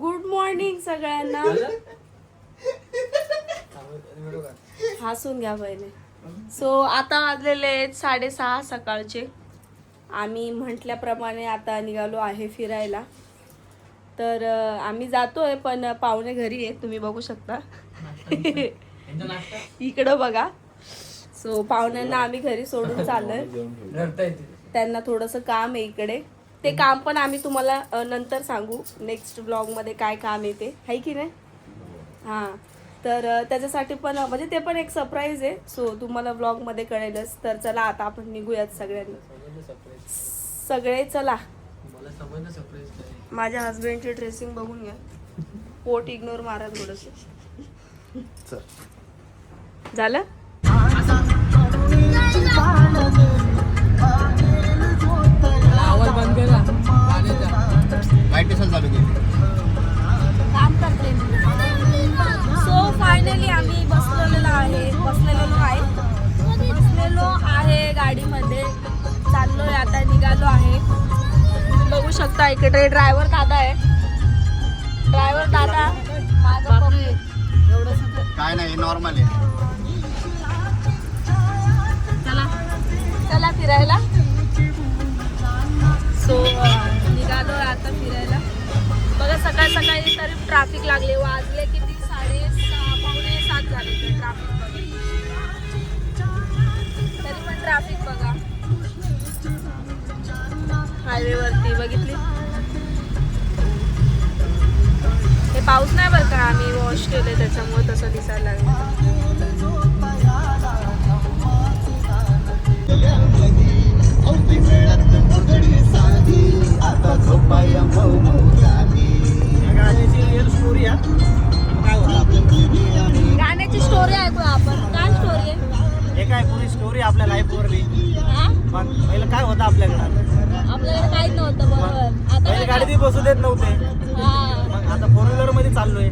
Good morning सगळ्यांना. हसून घ्या पहिले. सो आता वाजलेले आहेत 6:30 सकाळचे. आम्ही म्हटल्याप्रमाणे आता निघालो आहे फिरायला. तर आम्ही जातोय पण पाहुणे घरी आहेत, तुम्ही बघू शकता. इकडं बघा. सो पाहुण्यांना आम्ही घरी सोडून चाललोय. त्यांना थोडंसं काम आहे इकडे. ते काम पण आम्ही तुम्हाला नंतर सांगू, नेक्स्ट ब्लॉग मध्ये काय काम आहे ते, आहे की नाही. हां, तर त्याच्यासाठी पण म्हणजे ते पण एक सरप्राईज आहे. सो तुम्हाला ब्लॉग मध्ये कळेलच. तर चला आता आपण निघूयात सगळे चला. माझ्या हस्बंडची ड्रेसिंग बघून घ्या. पोट इग्नोर मारा थोडस. झालं. आवाज बंद केला. काम करते. सो फायनली आम्ही बसलेलो आहे गाडीमध्ये. चाललोय आता, निघालो आहे. बघू शकता इकडे ड्रायव्हर दादा आहे. ड्रायव्हर दादा काय नाही, नॉर्मल आहे. चला चला फिरायला. सो निघालो आता फिरायला. बघा सकाळ सकाळी तरी ट्रॅफिक लागले. वाजले किती 6:30 पावणे 7 झाले ते ट्रॅफिक मध्ये. तरी पण ट्रॅफिक बघा हायवे वरती. बघितली हे पाऊस नाही बरं का, आम्ही वॉश केले त्याच्यामुळे तसं दिसायला लागलं. गाण्याची स्टोरी ऐकू आपण. काय स्टोरी आहे? हे काय पुरी स्टोरी आपल्या लाईफ वरली. पण पहिलं काय होतं आपल्याकडे काहीच नव्हतं. बरोबर. आता गाडी बसू देत नव्हते. मग आता 4 व्हीलर मध्ये चाललोय.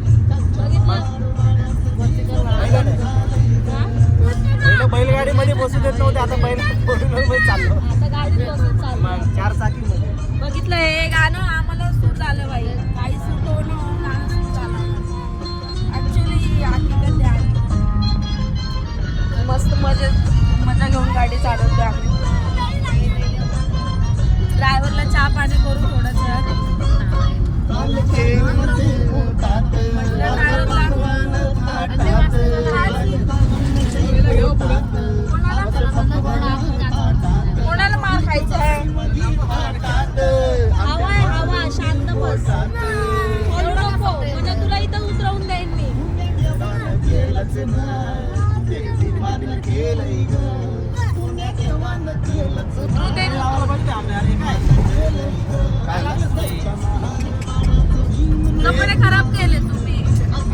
पहिलं बैलगाडी मध्ये बसू देत नव्हते, आता 4 व्हीलर मध्ये चाललो. आता गाडी बसून चाललो. मग 4 चाकी मध्ये. बघितलं हे गाणं आम्हाला सूट आलं बाई. काही सूट होणं गाणं सूट आलं. ऍक्च्युली हकीकत आहे. मस्त मजा घेऊन गाडी चालवतो आम्ही. ड्रायव्हरला चहा पाणी करू थोडंसं. कोणाला मार खायचा आहे? हवा शांत बस. बोलू नको म्हणजे तुला इथं उतरवून देईन मी. कपडे खराब केले तुम्ही.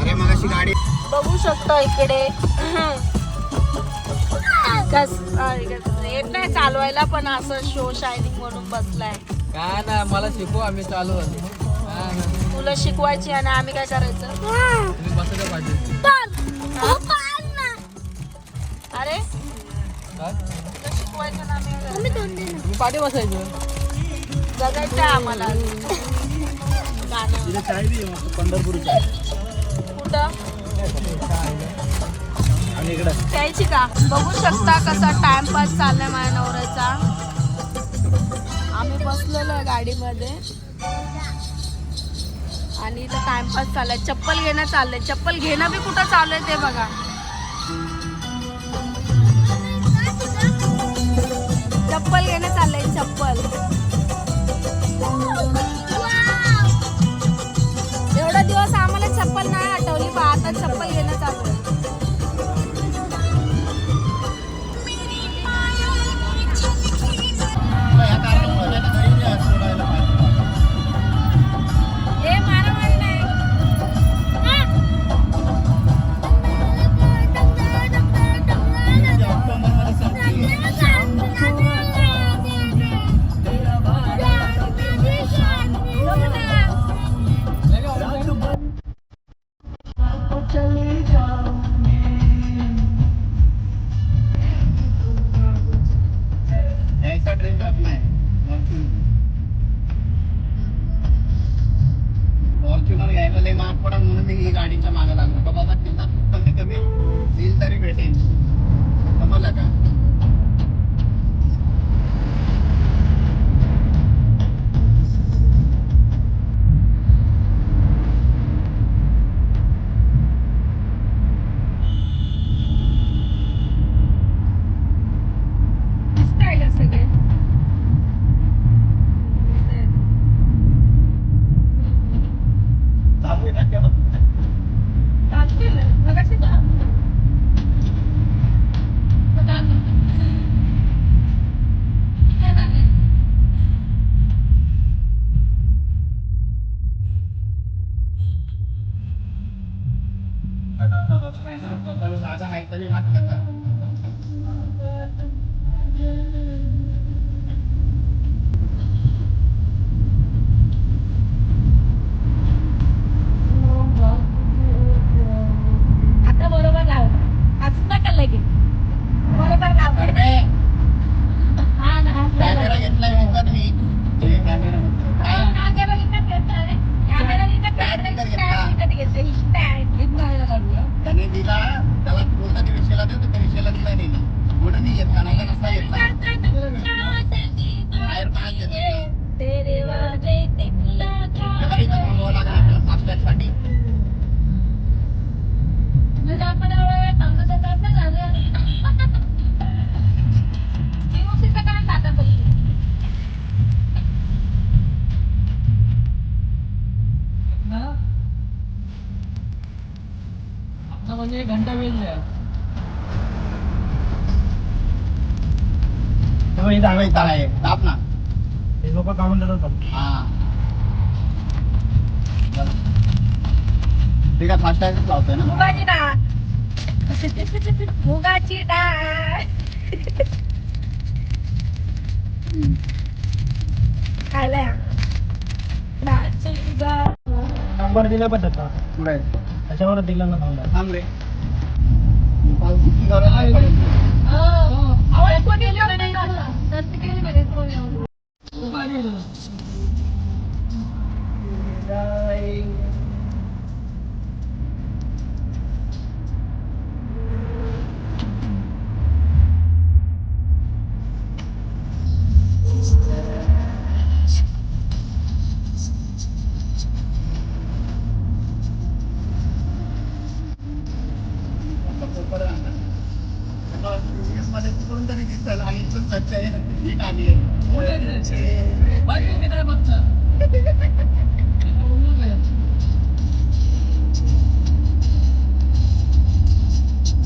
अरे मगाशी गाडी बघू शकता इकडे. येत नाही चालवायला पण असं शो शायनिंग म्हणून बसलाय. काय ना मला शिकव, आम्ही चालू. तुला शिकवायची आणि आम्ही काय करायचं? तुम्ही बसायला पाहिजे. अरे तुला शिकवायचं ना आम्ही तुम्ही पाठी बसायचं. जगायचं आम्हाला. पंढरपूरच्या कुठं आणि इकडं प्यायची का? बघू शकता कसा टाइमपास चाललाय माझ्या नवऱ्याचा. आम्ही बसलेलो आहे गाडीमध्ये आणि इथं टाइमपास चाललाय. चप्पल घेणं चाललंय. चप्पल घेणं बी कुठं चालू आहे ते बघा. चप्पल घेणं चाललंय. चप्पल एवढा दिवस आम्हाला चप्पल नाही आठवली बा. आता चप्पल घेणं चालू आहे. म्हटलं लय महाग पडा म्हणून मी गाडीच्या मागे लागलो का बाबा तिथं कमी कमी येईल तरी भेटेल समजलं का आता बरोबर लाव असं नका लगे बरोबर लाव हा ना कॅमेरा घेतलाय विकत मी कॅमेरा त्याने दिला त्याला बोलता ते विषयाला देतो त्या विषयाला दिला नाही म्हणून नाही येत कानाला नसता येत बाहेर पाच थांबावं लागलं आपल्यासाठी म्हणजे घंटा वेळ ताप ना हे लोक काढून देतात हा ठीक आहे फास्ट टॅग लावतोय ना मुगाची डाळ मुगाची डाळ खायला नंबर दिला पण त्याचा पुढे त्याच्यावर दिला ना नंबर थांब रे बुकिंग करायला मध्ये कोणतरी दिसतं आणि इथून सच्चा आहे ठीक आहे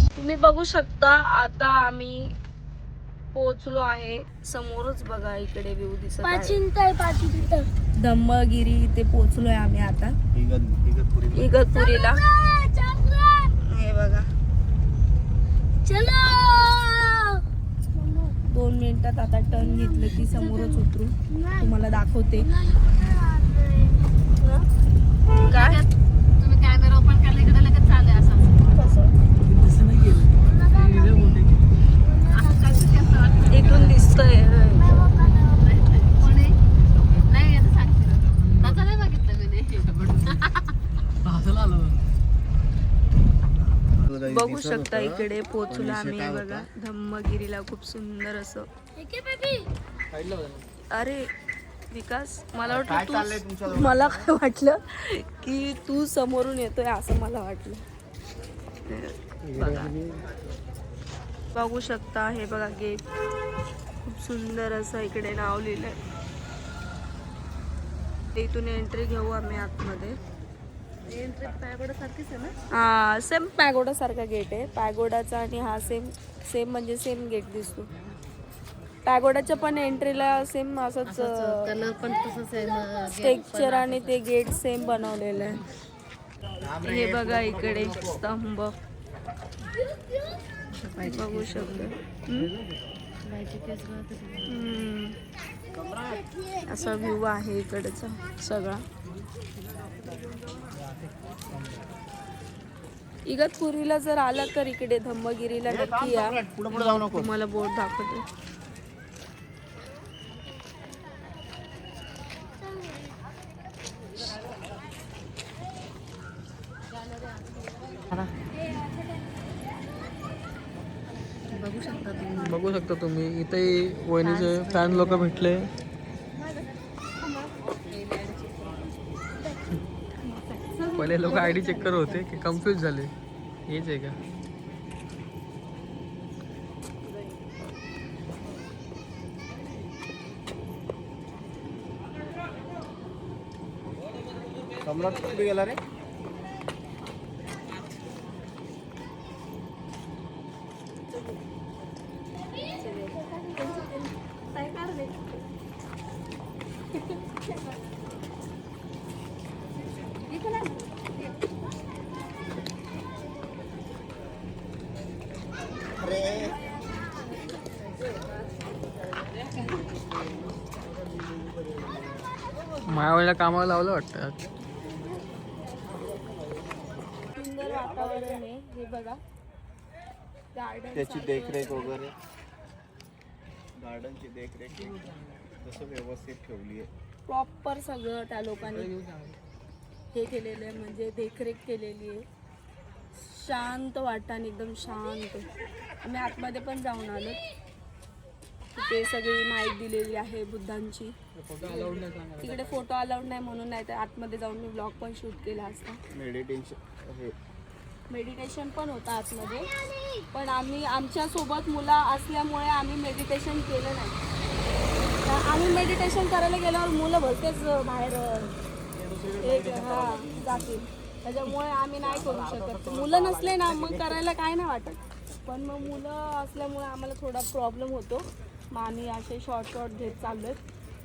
तुम्ही बघू शकता आता आम्ही पोहोचलो आहे समोरच बघा इकडे व्ह्यू दिसत आहे धम्मगिरी इथे पोहोचलोय आम्ही आता इगतपुरीला हे बघा 2 मिनिटात आता टर्न घेतलं की समोरच उतरू तुम्हाला दाखवते काय तुम्ही कॅमेरा ओपन केला इकडे लगेच चालू आहे असं इथून दिसतंय नाही आता सांगते त्याचा नाही बघितलं मी बघू शकता इकडे पोहोचलो आम्ही बघा धम्मगिरीला खूप सुंदर असं अरे विकास मला वाटलं मला काय वाटलं की तू समोरून येतोय असं मला वाटलं बघा बघू शकता हे बघा गेट खूप सुंदर असं इकडे नाव लिहिलंय इथून एंट्री घेऊ आम्ही आतमध्ये एंट्री पॅगोडा सारखीच आहे ना हा सेम पॅगोडा सारखा गेट आहे पॅगोडाचा आणि हा सेम म्हणजे सेम गेट दिसतो पॅगोडाच्या पण एंट्रीला सेम असंच कलर पण तसंच आहे ना स्ट्रक्चर आणि ते गेट सेम बनवलेलं आहे हे बघा इकडे स्तंभ बघू शकतो असा व्ह्यू आहे इकडचा सगळा इगतपुरीला जर आला तर इकडे धम्मगिरीला नक्की या तुम्हाला बोर्ड दाखवते बघू शकता तुम्ही इथे वहिनीचे फॅन लोक भेटले. पहिले लोक आयडी चेक करत होते की कन्फ्यूज झाले, हेच आहे का? सम्राट कुठे गेला रे? मायावळीला कामाला लावलं वाटतं आज. सुंदर वातावरण आहे हे बघा. गार्डन त्याची देखरेख वगैरे, गार्डनची देखरेख तसं व्यवस्थित ठेवली आहे. प्रॉपर सगळं त्या लोकांनी हे केलेलं आहे, म्हणजे देखरेख केलेली आहे. शांत वाटाण, एकदम शांत. आम्ही आतमध्ये पण जाऊन आलो, तिथे सगळी माहिती दिलेली आहे बुद्धांची. तिकडे फोटो अलाउड नाही म्हणून, नाही तर आतमध्ये जाऊन मी ब्लॉग पण शूट केला असता. मेडिटेशन पण होतं आतमध्ये, पण आम्ही आमच्या सोबत मुलं असल्यामुळे आम्ही मेडिटेशन केलं नाही. आम्ही मेडिटेशन करायला गेल्यावर मुलं भलतेच बाहेर जातील, त्याच्यामुळे आम्ही नाही करू शकत. मुलं नसले ना मग करायला काय नाही वाटत, पण मग मुलं असल्यामुळे आम्हाला थोडा प्रॉब्लेम होतो. मग आम्ही असे शॉर्ट घेत चाललोय.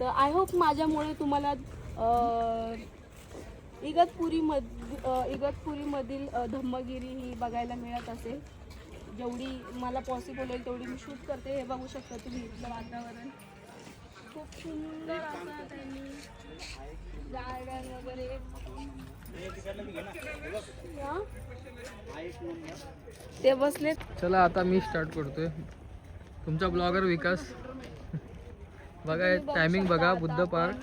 तर आय होप माझ्यामुळे तुम्हाला इगतपुरीमधील धम्मगिरी ही बघायला मिळत असेल. जेवढी मला पॉसिबल होईल तेवढी मी शूट करते. हे बघू शकता तुम्ही इथलं वातावरण खूप सुंदर असं, त्यांनी गार्डन वगैरे. ते बसले. चला आता मी स्टार्ट करतोय. तुमचा ब्लॉगर विकास. बघा टायमिंग बघा, बुद्ध पार्क,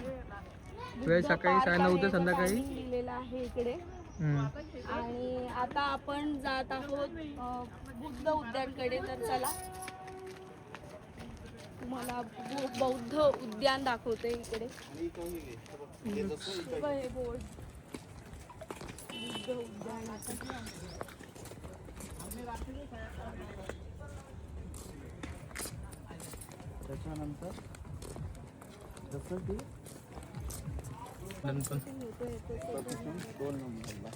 वेळ सकाळी 9:30 ते संध्याकाळी दिलेला आहे इकडे. आणि आता आपण जात आहोत बुद्ध उद्यानकडे. तर चला तुम्हाला बौद्ध उद्यान दाखवते इकडे. हे बोर्ड बुद्ध उद्यानाचं. त्याच्यानंतर जसं की 2 नंबरला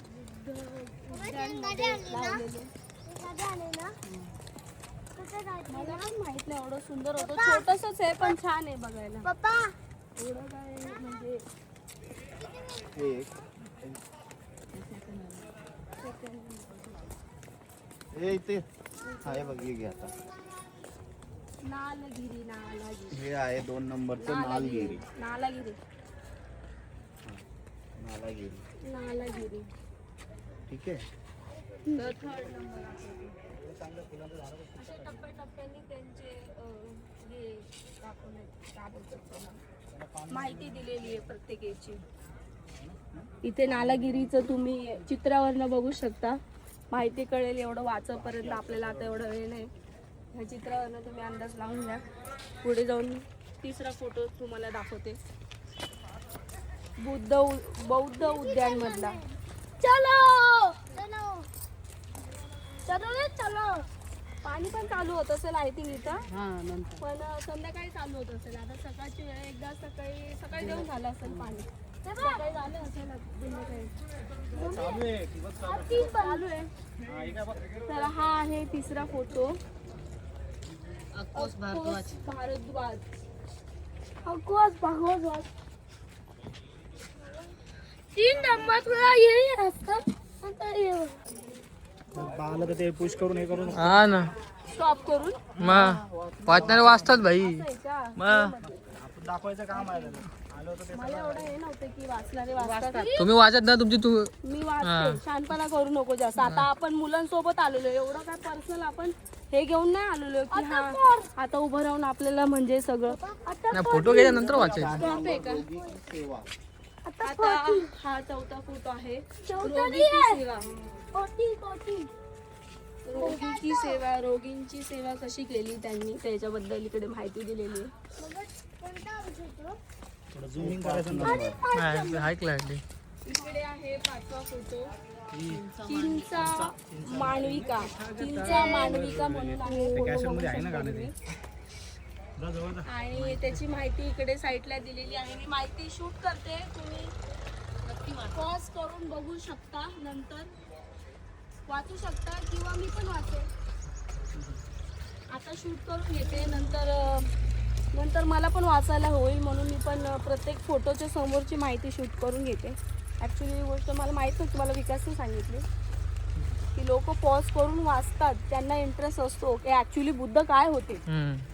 मला पण माहित नाही, एवढं सुंदर होतं. छोटसच आहे पण छान आहे बघायला. एवढं काय म्हणजे हे इथे आहे बघ, हे घे आता. नालगिरी. हे आहे 2 नंबरचं नालगिरी. नालागिरी ठीक आहे. तर 3rd नंबर अशा टप्प्याटप्प्याने त्यांचे हे काय बोलतात त्याला, माहिती दिलेली आहे प्रत्येकाची. इथे नालागिरीचं तुम्ही चित्रावरनं बघू शकता. माहिती कळेल एवढं वाचपर्यंत आपल्याला आता एवढा वेळ नाही. ह्या चित्रावरनं तुम्ही अंदाज लावून घ्या. पुढे जाऊन 3रा फोटो तुम्हाला दाखवते बौद्ध उद्यान मधला. चलो पाणी पण चालू होत असेल आय थिंक इथं, पण संध्याकाळी चालू होत असेल. आता सकाळची वेळ, एकदा सकाळी देऊन झालं असेल पाणी. सकाळी झालं असेल चालू आहे. तर हा आहे 3रा फोटो. भारद्वाज. 3 नंबरला यही असतं. तर ते पुश करून हे करून हा ना, स्टॉप करून मग वाचणारे वाचतात भाई. मग दाखवायचं काम आहे. मला एवढं हे नव्हतं की वाचणारे वाचतात. तुम्ही वाचत ना तुमची मी वाचते, शानपणा करू नको जास्त. आता आपण मुलांसोबत आलेलो, एवढं काय पर्सनल आपण हे घेऊन नाही आलेलो की हा आता उभं राहून आपल्याला म्हणजे सगळं. फोटो घ्यायच्यानंतर वाचायचं. स्टॉप आहे का? आता हा 4था फोटो आहे. रोगींची सेवा कशी केली त्यांनी त्याच्याबद्दल इकडे माहिती दिलेली आहे. हाय क्लॅरिटी. इकडे आहे 5वा फोटो. किंचा मानविका म्हणून आहे फोटो बघू शकता तुम्ही. आणि त्याची माहिती इकडे साईडला दिलेली आहे. मी माहिती शूट करते, तुम्ही पॉज करून बघू शकता, नंतर वाचू शकता किंवा मी पण वाचेल. आता शूट करून घेते, नंतर मला पण वाचायला होईल म्हणून मी पण प्रत्येक फोटोच्या समोरची माहिती शूट करून घेते. ॲक्च्युली ही गोष्ट मला माहीत नव्हती, मला विकासने सांगितली की लोक पॉज करून वाचतात, त्यांना इंटरेस्ट असतो की ॲक्च्युली बुद्ध काय होते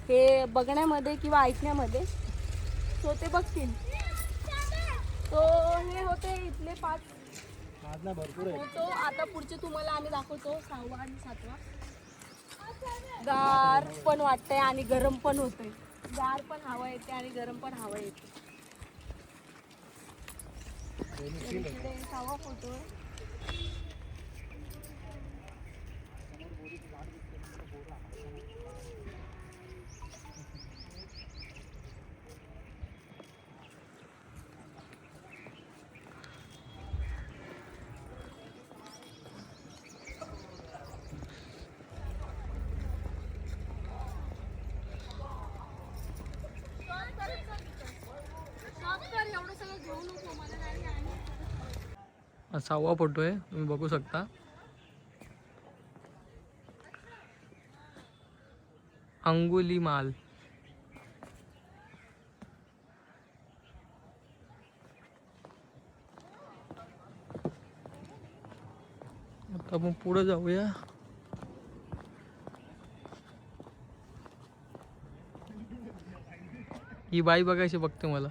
हे बघण्यामध्ये किंवा ऐकण्यामध्ये, सो ते बघतील. तो हे होते इथले 5 फोटो. आता पुढचे तुम्हाला आम्ही दाखवतो 6वा आणि 7वा. गार पण वाटतंय आणि गरम पण होतंय. गार पण हवा येते आणि गरम पण हवा येते. इकडे 6वा फोटो आहे. एवढं सगळं घेऊ नको मला नाही. हा 6वा फोटो आहे, तुम्ही बघू शकता. अंगुलीमाल. आता आपण पुढे जाऊया. ही बाई बघायची बघते मला.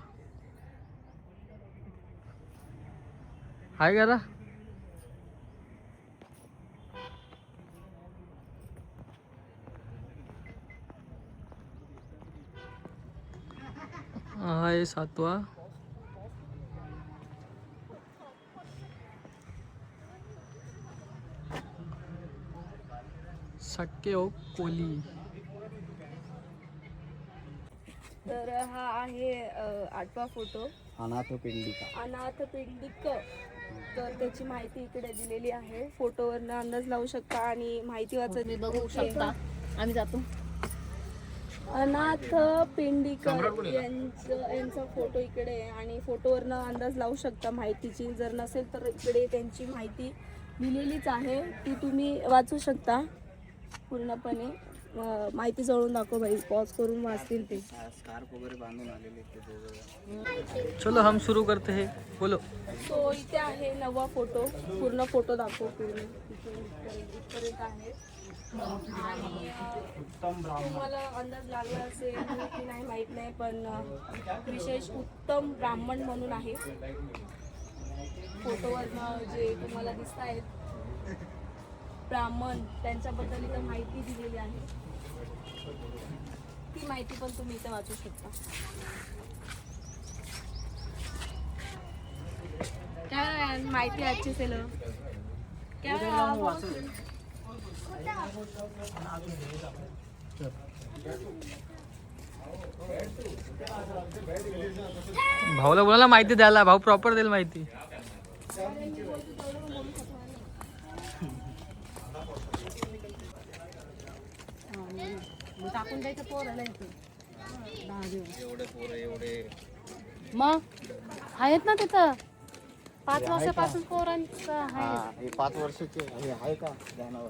हाय करा. हा आहे 7वा. सक्के ओ कोली. तर हा आहे 8वा फोटो. अनाथ पिंडिक. तर त्याची माहिती इकडे दिलेली आहे. फोटोवरनं अंदाज लावू शकता आणि माहिती वाचत बघू शकता. आम्ही जातो. अनाथ पिंडिकर यांचा फोटो इकडे आहे आणि फोटोवरनं अंदाज लावू शकता माहितीची. जर नसेल तर इकडे त्यांची माहिती दिलेलीच आहे, ती तुम्ही वाचू शकता पूर्णपणे. माहिती जळून दाखव भाई, पॉज करून वाचतील ते. स्कार्फ वगैरे बांधून आलेले ते दोघं. चलो हम शुरू करते हैं, बोलो. सो इथे आहे 9वा फोटो. पूर्ण फोटो दाखव. पूर्ण इथपर्यंत आहे. आणि तुम्हाला अंदाज लागला असेल की नाही माहीत नाही, पण विशेष उत्तम ब्राह्मण म्हणून आहे. फोटोवरनं जे तुम्हाला दिसत आहेत ब्राह्मण, त्यांच्याबद्दल इथं माहिती दिलेली आहे. ती माहिती पण तुम्ही इथं वाचू शकता. काय माहिती आजची सेल काय भाऊला बोला माहिती द्यायला, भाऊ प्रॉपर देईल माहिती. टाकून द्यायचं पोराला इथे. 10 दिवस एवढे पोरं एवढे मग आहेत ना तिथं. 5 वर्षापासून पोरांचं आहे. 5 वर्षाचे हे आहे का ध्यानावर?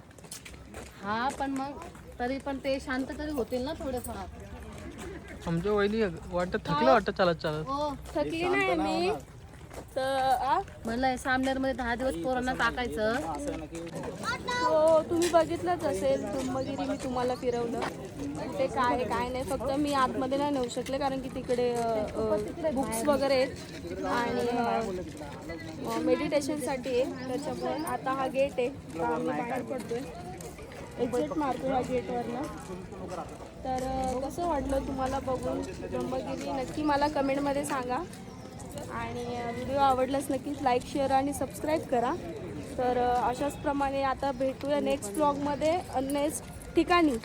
हा, पण मग तरी पण ते शांत तरी होतील ना थोडेफार. आमच्या वहिनी वाटत थकलं वाटत चालत हो, थकली नाही मी तर म्हणलं सामनेरमध्ये 10 दिवस पोरांना टाकायचं. हो, तुम्ही बघितलंच असेल ब्रह्मगिरी. मी तुम्हाला फिरवलं ते काय आहे काय नाही. फक्त मी आतमध्ये नाही नेऊ शकले कारण की तिकडे बुक्स वगैरे आहेत आणि मेडिटेशनसाठी आहे. त्याच्यामुळे आता हा गेट आहे, तर आम्ही बाहेर पडतोय. एक्झिट मारतो ह्या गेटवरनं. तर कसं वाटलं तुम्हाला बघून ब्रह्मगिरी नक्की मला कमेंटमध्ये सांगा. आणि व्हिडिओ आवडल्यास नक्कीच लाईक, शेअर आणि सबस्क्राईब करा. तर अशाच प्रमाणे आता भेटूया नेक्स्ट ब्लॉगमध्ये नेक्स्ट ठिकाणी,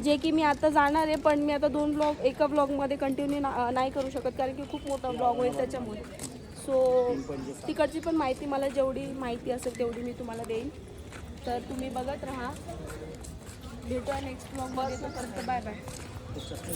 जे की मी आता जाणार आहे. पण मी आता 2 ब्लॉग एका ब्लॉगमध्ये कंटिन्यू नाही करू शकत, कारण की खूप मोठा ब्लॉग होईल त्याच्यामुळे. सो तिकडची पण माहिती मला जेवढी माहिती असेल तेवढी मी तुम्हाला देईन. तर तुम्ही बघत राहा. भेटूया नेक्स्ट ब्लॉगमध्ये. तोपर्यंत बाय बाय.